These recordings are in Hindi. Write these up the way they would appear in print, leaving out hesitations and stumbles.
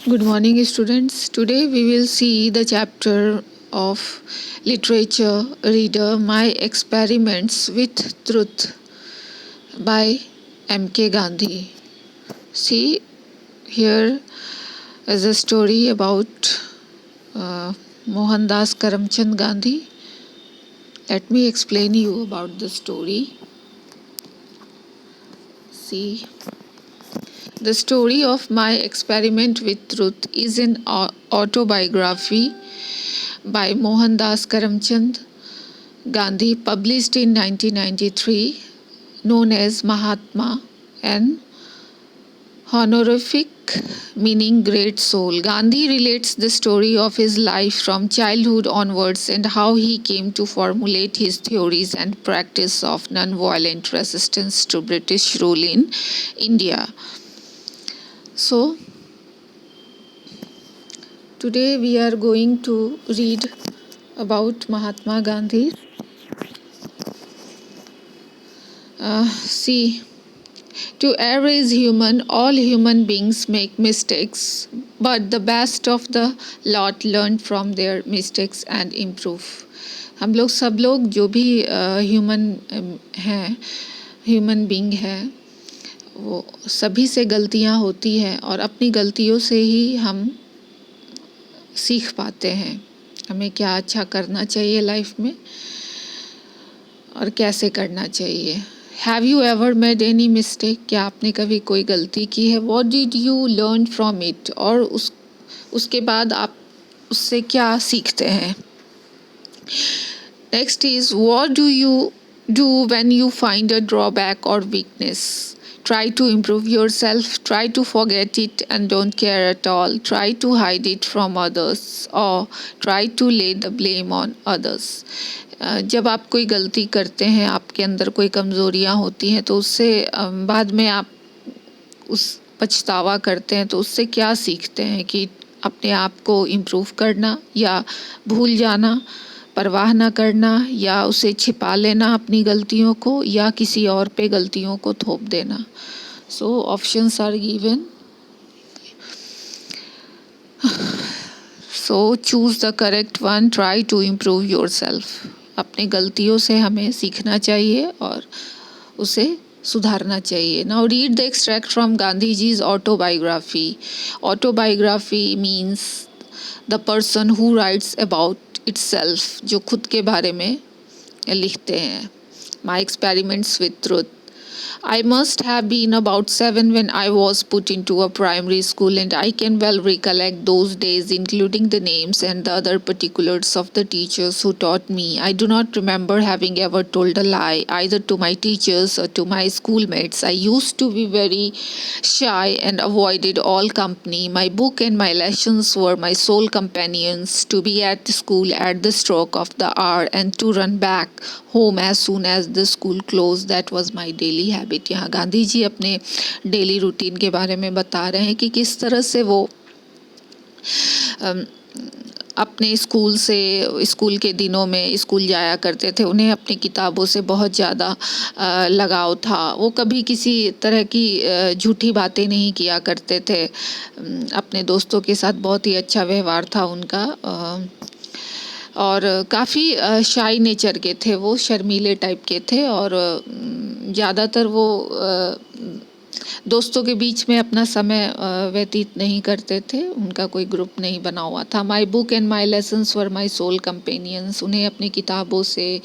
Good morning, students. Today we will see the chapter of literature reader My Experiments with Truth by M.K. Gandhi. See, here is a story about Mohandas Karamchand Gandhi. Let me explain you about the story. See, the story of my experiment with truth is an autobiography by Mohandas Karamchand Gandhi, published in 1993, known as Mahatma, an honorific meaning great soul. Gandhi relates the story of his life from childhood onwards and how he came to formulate his theories and practice of non-violent resistance to British rule in India. So, today we are going to read about Mahatma Gandhi. See, to err is human, all human beings make mistakes, but the best of the lot learn from their mistakes and improve. हम लोग सब लोग जो भी ह्यूमन बीइंग हैं, वो सभी से गलतियां होती हैं और अपनी गलतियों से ही हम सीख पाते हैं हमें क्या अच्छा करना चाहिए लाइफ में और कैसे करना चाहिए. Have you ever made any mistake? क्या आपने कभी कोई गलती की है? What did you learn from it? और उसके बाद आप उससे क्या सीखते हैं? Next is, what do you do when you find a drawback or weakness? Try to improve yourself, try to forget it and don't care at all, try to hide it from others or try to lay the blame on others. जब आप कोई गलती करते हैं, आपके अंदर कोई कमज़ोरियाँ होती हैं, तो उससे बाद में आप उस पछतावा करते हैं, तो उससे क्या सीखते हैं कि अपने आप को इम्प्रूव करना या भूल जाना, परवाह ना करना या उसे छिपा लेना अपनी गलतियों को या किसी और पे गलतियों को थोप देना. So options are given. So choose the correct one. Try to improve yourself. अपनी गलतियों से हमें सीखना चाहिए और उसे सुधारना चाहिए. Now read the extract from Gandhi ji's autobiography. Autobiography means the person who writes about itself, जो खुद के बारे में लिखते हैं. My experiments with truth. I must have been about 7 when I was put into a primary school, and I can well recollect those days, including the names and the other particulars of the teachers who taught me. I do not remember having ever told a lie, either to my teachers or to my schoolmates. I used to be very shy and avoided all company. My book and my lessons were my sole companions. To be at school at the stroke of the hour and to run back home as soon as the school closed, that was my daily habit. यहाँ गांधी जी अपने डेली रूटीन के बारे में बता रहे हैं कि किस तरह से वो अपने स्कूल के दिनों में स्कूल जाया करते थे. उन्हें अपनी किताबों से बहुत ज़्यादा लगाव था. वो कभी किसी तरह की झूठी बातें नहीं किया करते थे. अपने दोस्तों के साथ बहुत ही अच्छा व्यवहार था उनका और काफ़ी शाई नेचर के थे. वो शर्मीले टाइप के थे और ज़्यादातर वो दोस्तों के बीच में अपना समय व्यतीत नहीं करते थे. उनका कोई ग्रुप नहीं बना हुआ था. My book and my lessons were my soul companions. उन्हें अपनी किताबों से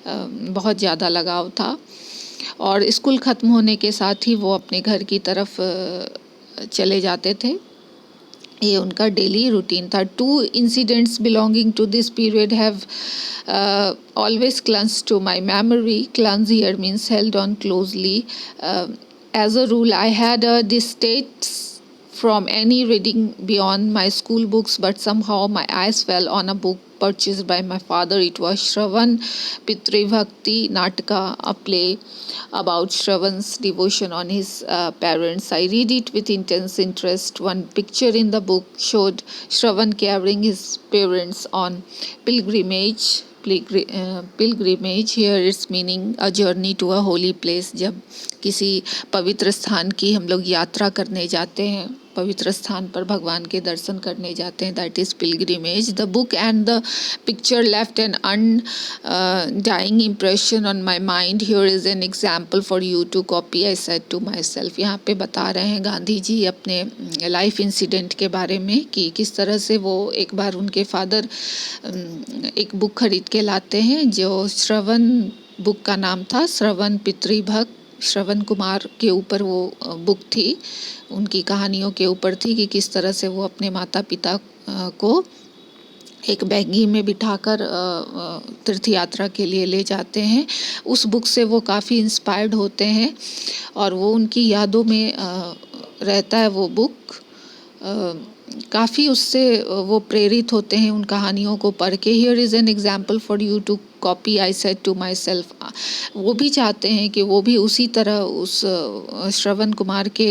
बहुत ज़्यादा लगाव था और स्कूल ख़त्म होने के साथ ही वो अपने घर की तरफ चले जाते थे. ये उनका डेली रूटीन था. 2 incidents belonging to this period have always clung to my memory. Clung here means held on closely. As a rule, I had a distaste from any reading beyond my school books, but somehow my eyes fell on a book purchased by my father. It was Shravan Pitribhakti Natka, a play about Shravan's devotion on his parents. I read it with intense interest. One picture in the book showed Shravan carrying his parents on pilgrimage. Pilgrimage here its meaning a journey to a holy place. जब किसी पवित्र स्थान की हम लोग यात्रा करने जाते हैं पवित्र स्थान पर भगवान के दर्शन करने जाते हैं, that is pilgrimage. The book and the picture left N undying impression on my mind. Here is an example for you to copy, I said to myself. यहाँ पे बता रहे हैं गांधी जी अपने लाइफ इंसिडेंट के बारे में कि किस तरह से वो एक बार उनके फादर एक बुक खरीद के लाते हैं जो श्रवण बुक का नाम था, श्रवण पितृभक्त. श्रवण कुमार के ऊपर वो बुक थी, उनकी कहानियों के ऊपर थी कि किस तरह से वो अपने माता पिता को एक बैगी में बिठाकर तीर्थ यात्रा के लिए ले जाते हैं. उस बुक से वो काफ़ी इंस्पायर्ड होते हैं और वो उनकी यादों में रहता है वो बुक. काफ़ी उससे वो प्रेरित होते हैं उन कहानियों को पढ़ के. Here is an example for you to copy, I said to myself. वो भी चाहते हैं कि वो भी उसी तरह उस श्रवण कुमार के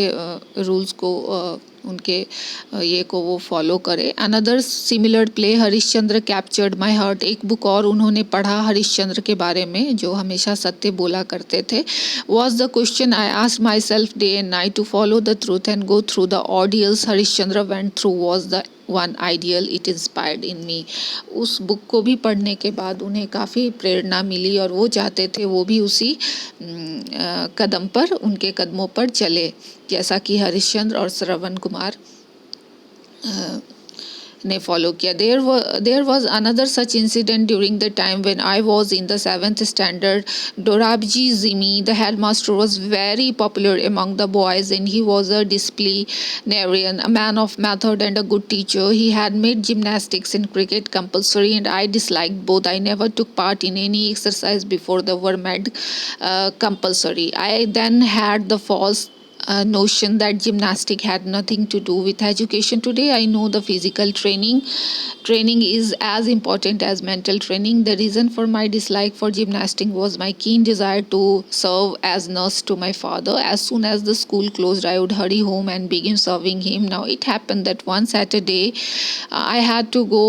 रूल्स को उनके ये को वो फॉलो करे. Another similar play Harishchandra captured my heart. एक बुक और उन्होंने पढ़ा हरिश्चंद्र के बारे में जो हमेशा सत्य बोला करते थे. Was the question I asked myself day and night to follow the truth and go through the ordeals Harishchandra went through was the one ideal it inspired in me. उस बुक को भी पढ़ने के बाद उन्हें काफ़ी प्रेरणा मिली और वो चाहते थे वो भी उसी कदम पर, उनके कदमों पर चले जैसा कि हरिश्चंद्र और श्रवण कुमार ने फॉलो किया. There was another such incident during the time when I was in the 7th standard. Dorabji Jimmy the headmaster was very popular among the boys and he was a disciplinarian, a man of method and a good teacher. He had made gymnastics and cricket compulsory and I disliked both. I never took part in any exercise before they were made compulsory. I then had the false notion that gymnastic had nothing to do with education. Today I know the physical training is as important as mental training. The reason for my dislike for gymnastics was my keen desire to serve as nurse to my father. As soon as the school closed I would hurry home and begin serving him. Now it happened that one Saturday I had to go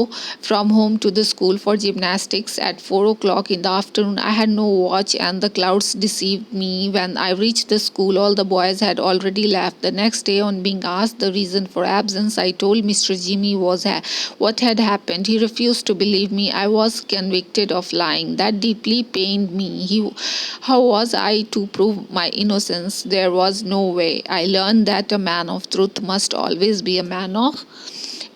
from home to the school for gymnastics at 4 o'clock in the afternoon. I had no watch and the clouds deceived me. When I reached the school all the boys had already left. The next day on being asked the reason for absence I told Mr. Jimmy what had happened. He refused to believe me. I was convicted of lying. That deeply pained me. How was I to prove my innocence? There was no way. I learned that a man of truth must always be a man of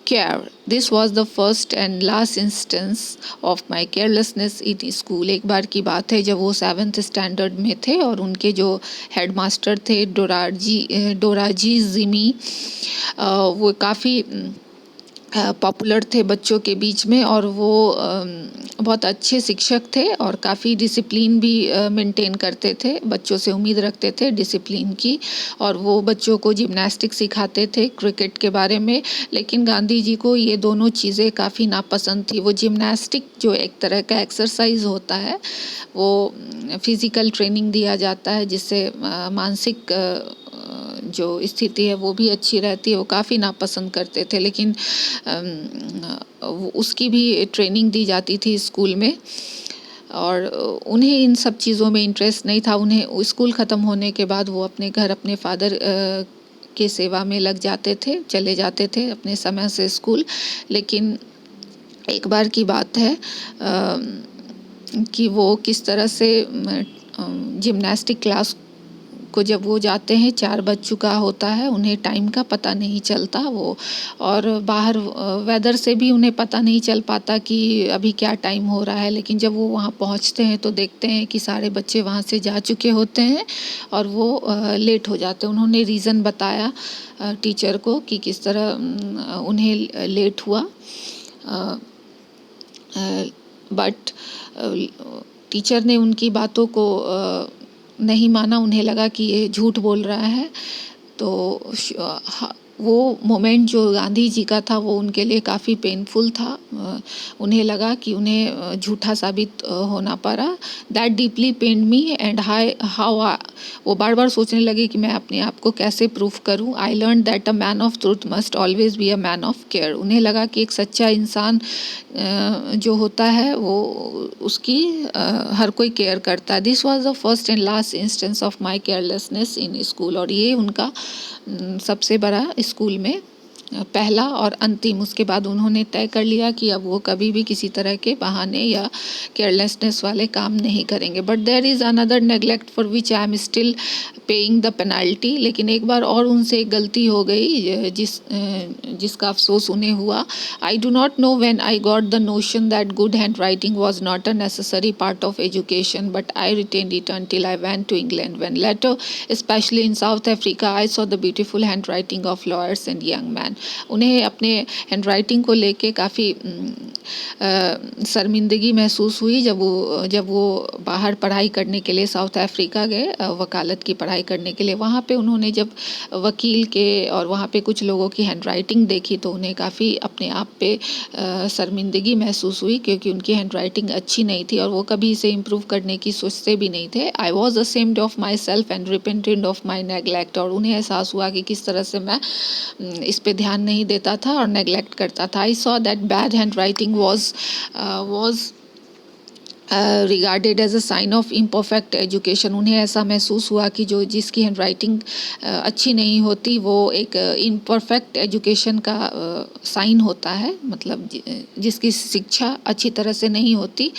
care. This was the first and last instance of my carelessness in school. एक बार की बात है जब वो 7th स्टैंडर्ड में थे और उनके जो हेडमास्टर थे डोराजी जिमी वो काफ़ी पॉपुलर थे बच्चों के बीच में और वो बहुत अच्छे शिक्षक थे और काफ़ी डिसिप्लिन भी मेंटेन करते थे, बच्चों से उम्मीद रखते थे डिसिप्लिन की और वो बच्चों को जिम्नास्टिक सिखाते थे क्रिकेट के बारे में. लेकिन गांधी जी को ये दोनों चीज़ें काफ़ी नापसंद थी. वो जिम्नास्टिक जो एक तरह का एक्सरसाइज होता है वो फिज़िकल ट्रेनिंग दिया जाता है जिससे मानसिक जो स्थिति है वो भी अच्छी रहती है, वो काफ़ी नापसंद करते थे. लेकिन उसकी भी ट्रेनिंग दी जाती थी स्कूल में और उन्हें इन सब चीज़ों में इंटरेस्ट नहीं था. उन्हें स्कूल ख़त्म होने के बाद वो अपने घर अपने फादर के सेवा में लग जाते थे, चले जाते थे अपने समय से स्कूल. लेकिन एक बार की बात है कि वो किस तरह से जिम्नास्टिक क्लास को जब वो जाते हैं 4 बज चुका होता है, उन्हें टाइम का पता नहीं चलता वो और बाहर वेदर से भी उन्हें पता नहीं चल पाता कि अभी क्या टाइम हो रहा है. लेकिन जब वो वहाँ पहुँचते हैं तो देखते हैं कि सारे बच्चे वहाँ से जा चुके होते हैं और वो लेट हो जाते हैं. उन्होंने रीज़न बताया टीचर को कि किस तरह उन्हें लेट हुआ बट टीचर ने उनकी बातों को नहीं माना. उन्हें लगा कि ये झूठ बोल रहा है. तो वो मोमेंट जो गांधी जी का था वो उनके लिए काफ़ी पेनफुल था. उन्हें लगा कि उन्हें झूठा साबित होना पड़ा. That deeply pained me and how वो बार बार सोचने लगे कि मैं अपने आप को कैसे प्रूफ करूं. I learn that a man of truth must always be a man of care. उन्हें लगा कि एक सच्चा इंसान जो होता है वो उसकी हर कोई केयर करता है. This was the first and last instance of my carelessness in school. और ये उनका सबसे बड़ा स्कूल में पहला और अंतिम। उसके बाद उन्होंने तय कर लिया कि अब वो कभी भी किसी तरह के बहाने या केयरलेसनेस वाले काम नहीं करेंगे। But there is another neglect for which I am still paying the penalty. लेकिन एक बार और उनसे एक गलती हो गई जिसका अफसोस उन्हें हुआ। I do not know when I got the notion that good hand writing was not a necessary part of education, but I retained it until I went to England, when later, especially in South Africa, I saw the beautiful handwriting of lawyers and young men. उन्हें अपने हैंडराइटिंग को लेके काफ़ी शर्मिंदगी महसूस हुई जब वो बाहर पढ़ाई करने के लिए साउथ अफ्रीका गए, वकालत की पढ़ाई करने के लिए। वहाँ पे उन्होंने जब वकील के और वहाँ पे कुछ लोगों की हैंडराइटिंग देखी तो उन्हें काफ़ी अपने आप पे शर्मिंदगी महसूस हुई, क्योंकि उनकी हैंडराइटिंग अच्छी नहीं थी और वो कभी इसे इम्प्रूव करने की सोचते भी नहीं थे। I was ashamed of my self and repented of my neglect. और उन्हें एहसास हुआ कि किस तरह से मैं इस पे ध्यान नहीं देता था और नेगलेक्ट करता था। I saw that bad handwriting was regarded as a sign of imperfect education. उन्हें ऐसा महसूस हुआ कि जिसकी हैंड राइटिंग अच्छी नहीं होती वो एक इम्परफेक्ट एजुकेशन का साइन होता है। मतलब जिसकी शिक्षा अच्छी तरह से नहीं होती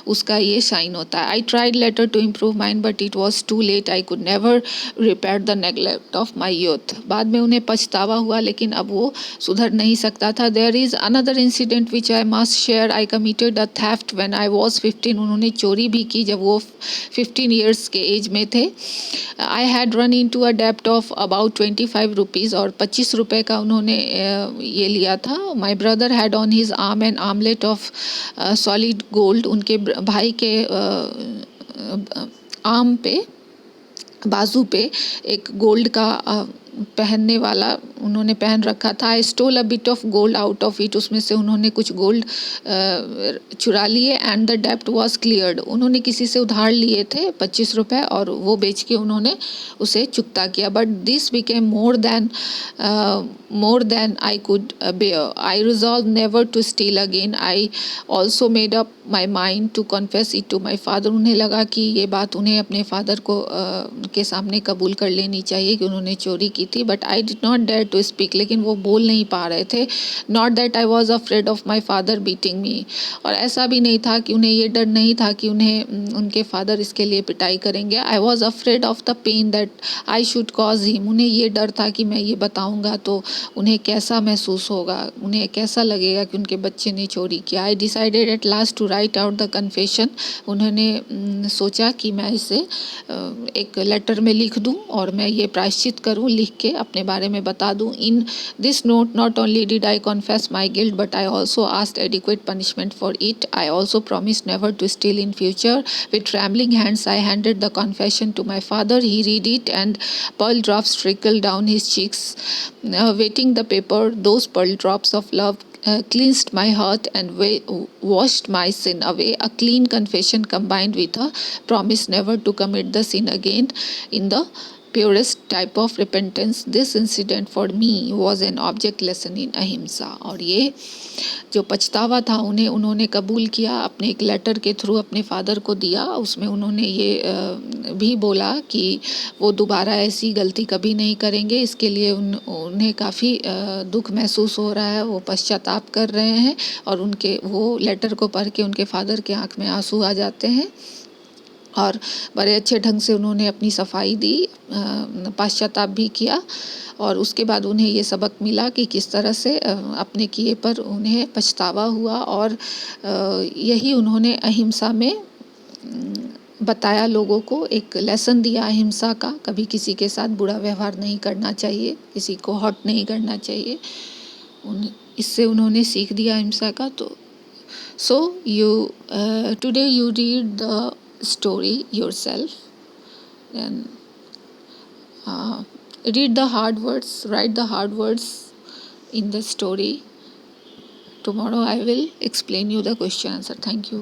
उसका ये साइन होता है। I tried later to improve mind but it was too late. I could never repair the neglect of my youth. बाद में उन्हें पछतावा हुआ, लेकिन अब वो सुधर नहीं सकता था। There is another incident which I must share. I committed a theft when I was 15। उन्होंने चोरी भी की जब वो 15 ईयर्स के एज में थे। I had run into a डेप्ट ऑफ अबाउट 25 रुपीज़, और 25 रुपये का उन्होंने ये लिया था। My brother had on his arm an armlet of solid gold. उनके भाई के आर्म पे, बाजू पे एक गोल्ड का पहनने वाला उन्होंने पहन रखा था। I stole a bit of gold out of it. उसमें से उन्होंने कुछ गोल्ड चुरा लिए। एंड द डेप्ट वाज क्लियर्ड। उन्होंने किसी से उधार लिए थे 25 रुपये और वो बेच के उन्होंने उसे चुकता किया। But this became more than I could bear. I resolved never to steal again. I also made up my mind to confess it to my father. उन्हें लगा कि ये बात उन्हें अपने फादर को के सामने कबूल कर लेनी चाहिए कि उन्होंने चोरी की थी। But I did not dare to speak. लेकिन वो बोल नहीं पा रहे थे। Not that I was afraid of my father beating me. और ऐसा भी नहीं था कि उन्हें ये डर नहीं था कि उन्हें उनके फादर इसके लिए पिटाई करेंगे। I was afraid of the pain that I should cause him. उन्हें ये डर था कि मैं ये बताऊँगा तो उन्हें कैसा महसूस होगा, उन्हें कैसा लगेगा कि उनके बच्चे ने चोरी किया। I decided at last to write out the confession. उन्होंने सोचा कि मैं इसे एक लेटर में लिख दूं और मैं ये प्रायश्चित करूं, लिख के अपने बारे में बता दूं। In this note not only did I confess my guilt but I also asked adequate punishment for it. I also promise never to steal in future. With trembling hands I handed the confession to my father. He read it and pearl drops trickled down his cheeks. Wetting the paper, those pearl drops of love cleansed my heart and washed my sin away. A clean confession combined with a promise never to commit the sin again in the purest type of repentance. This incident for me was an object lesson in अहिंसा। और ये जो पछतावा था उन्होंने कबूल किया, अपने एक लेटर के थ्रू अपने फादर को दिया। उसमें उन्होंने ये भी बोला कि वो दोबारा ऐसी गलती कभी नहीं करेंगे। इसके लिए उन्हें काफ़ी दुख महसूस हो रहा है, वो पश्चाताप कर रहे हैं और उनके वो लेटर को पढ़ के उनके फादर के आँख में आंसू आ जाते हैं और बड़े अच्छे ढंग से उन्होंने अपनी सफाई दी, पश्चाताप भी किया। और उसके बाद उन्हें ये सबक मिला कि किस तरह से अपने किए पर उन्हें पछतावा हुआ। और यही उन्होंने अहिंसा में बताया, लोगों को एक लेसन दिया अहिंसा का। कभी किसी के साथ बुरा व्यवहार नहीं करना चाहिए, किसी को हर्ट नहीं करना चाहिए। इससे उन्होंने सीख दिया अहिंसा का। तो so today you read the story yourself, then read the hard words, write the hard words in the story. Tomorrow I will explain you the question answer. Thank you.